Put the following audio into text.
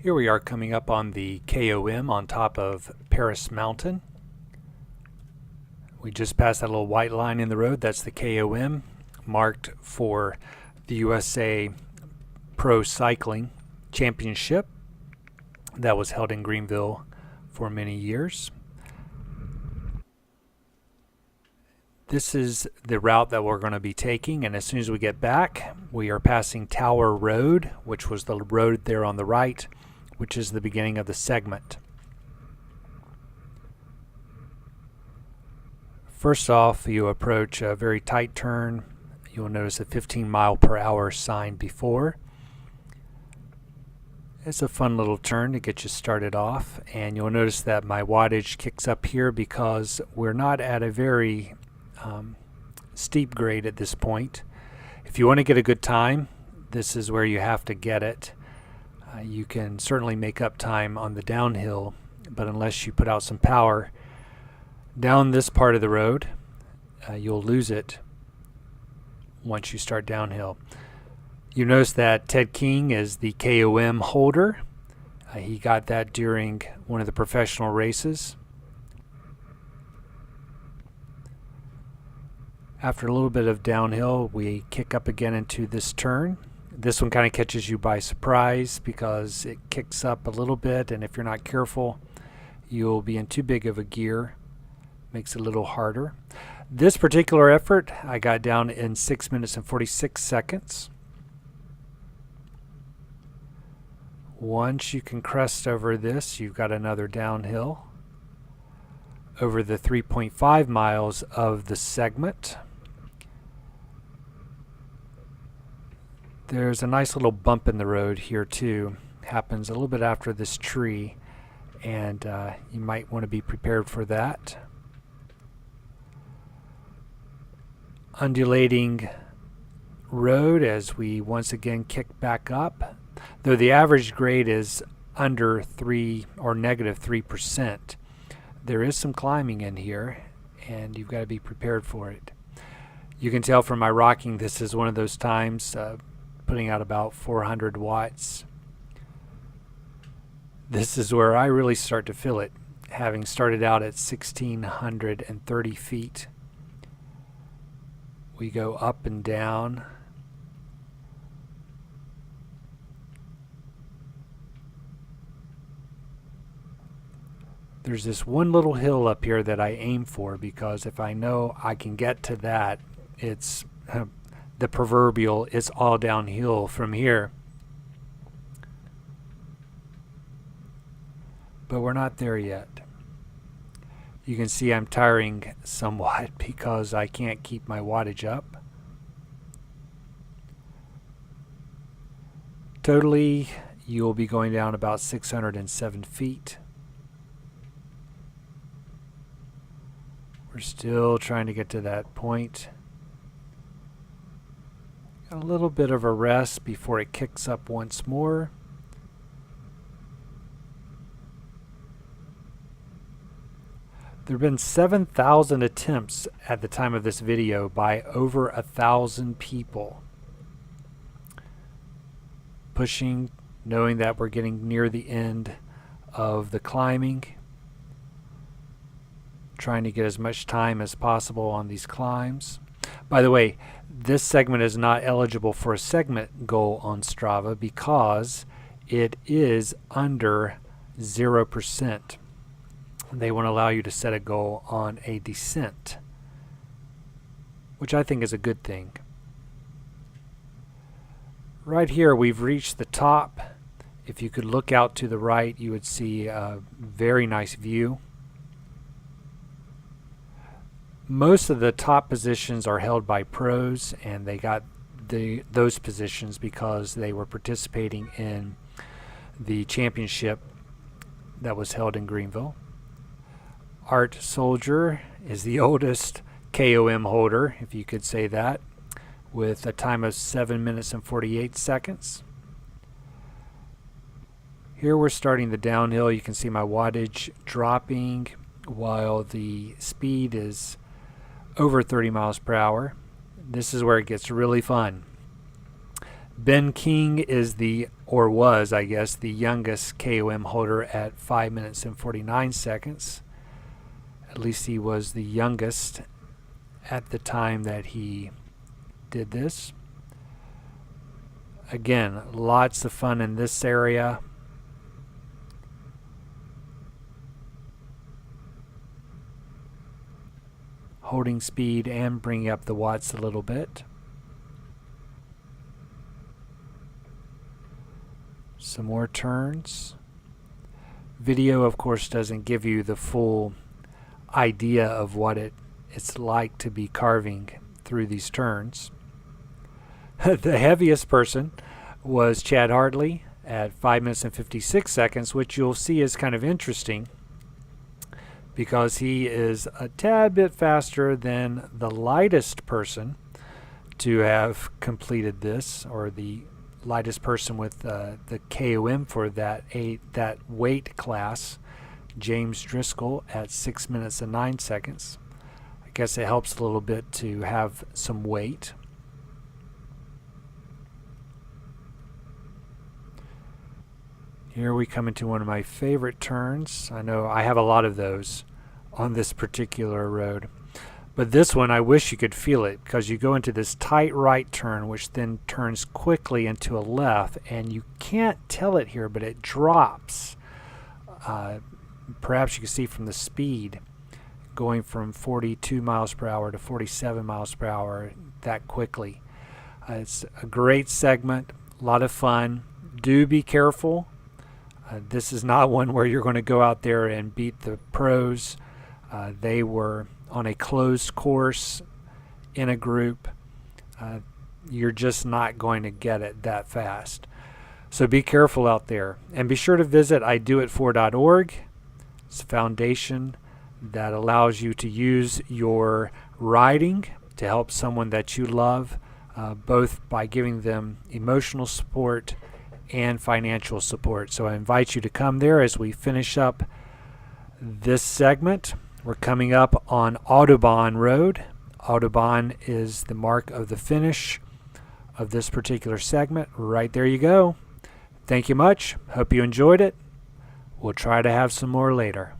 Here we are coming up on the KOM on top of Paris Mountain. We just passed that little white line in the road. That's the KOM, marked for the USA Pro Cycling Championship that was held in Greenville for many years. This is the route that we're going to be taking, and as soon as we get back, we are passing Tower Road, which was the road there on the right, which is the beginning of the segment. First off, you approach a very tight turn. You'll notice a 15-mile-per-hour sign before. It's a fun little turn to get you started off, and you'll notice that my wattage kicks up here because we're not at a very steep grade at this point. If you want to get a good time, this is where you have to get it. You can certainly make up time on the downhill, but unless you put out some power down this part of the road, you'll lose it once you start downhill. You notice that Ted King is the KOM holder. He got that during one of the professional races. After a little bit of downhill, we kick up again into this turn. This one kind of catches you by surprise because it kicks up a little bit, and if you're not careful, you'll be in too big of a gear. Makes it a little harder. This particular effort, I got down in 6 minutes and 46 seconds. Once you can crest over this, you've got another downhill over the 3.5 miles of the segment. There's a nice little bump in the road here too. Happens a little bit after this tree, and you might want to be prepared for that. Undulating road as we once again kick back up. Though the average grade is under 3 or negative 3%, there is some climbing in here, and you've got to be prepared for it. You can tell from my rocking, this is one of those times putting out about 400 watts. This is where I really start to feel it, having started out at 1,630 feet. We go up and down. There's this one little hill up here that I aim for because if I know I can get to that, it's the proverbial, it's all downhill from here. But we're not there yet. You can see I'm tiring somewhat because I can't keep my wattage up. Totally, you'll be going down about 607 feet. We're still trying to get to that point. Got a little bit of a rest before it kicks up once more. There have been 7,000 attempts at the time of this video by over 1,000 people. Pushing, knowing that we're getting near the end of the climbing. Trying to get as much time as possible on these climbs. By the way, this segment is not eligible for a segment goal on Strava because it is under 0%. They won't allow you to set a goal on a descent, which I think is a good thing. Right here we've reached the top. If you could look out to the right, you would see a very nice view. Most of the top positions are held by pros, and they got those positions because they were participating in the championship that was held in Greenville. Art Soldier is the oldest KOM holder, if you could say that, with a time of 7 minutes and 48 seconds. Here we're starting the downhill. You can see my wattage dropping while the speed is over 30 miles per hour. This is where it gets really fun. Ben King is the or was, I guess, the youngest KOM holder at 5 minutes and 49 seconds. At least he was the youngest at the time that he did this. Again, lots of fun in this area. Holding speed and bringing up the watts a little bit. Some more turns. Video, of course, doesn't give you the full idea of what it's like to be carving through these turns. The heaviest person was Chad Hartley at 5 minutes and 56 seconds, which you'll see is kind of interesting because he is a tad bit faster than the lightest person to have completed this, or the lightest person with the KOM for that weight class, James Driscoll, at 6 minutes and 9 seconds. I guess it helps a little bit to have some weight. Here we come into one of my favorite turns. I know I have a lot of those on this particular road. But this one, I wish you could feel it, because you go into this tight right turn, which then turns quickly into a left, and you can't tell it here, but it drops. Perhaps you can see from the speed going from 42 miles per hour to 47 miles per hour that quickly. It's a great segment, a lot of fun. Do be careful. This is not one where you're going to go out there and beat the pros. They were on a closed course in a group. You're just not going to get it that fast. So be careful out there. And be sure to visit idoit4.org. It's a foundation that allows you to use your riding to help someone that you love, both by giving them emotional support and financial support. So I invite you to come there as we finish up this segment. We're coming up on Autobahn Road. Autobahn is the mark of the finish of this particular segment. Right there you go. Thank you much. Hope you enjoyed it. We'll try to have some more later.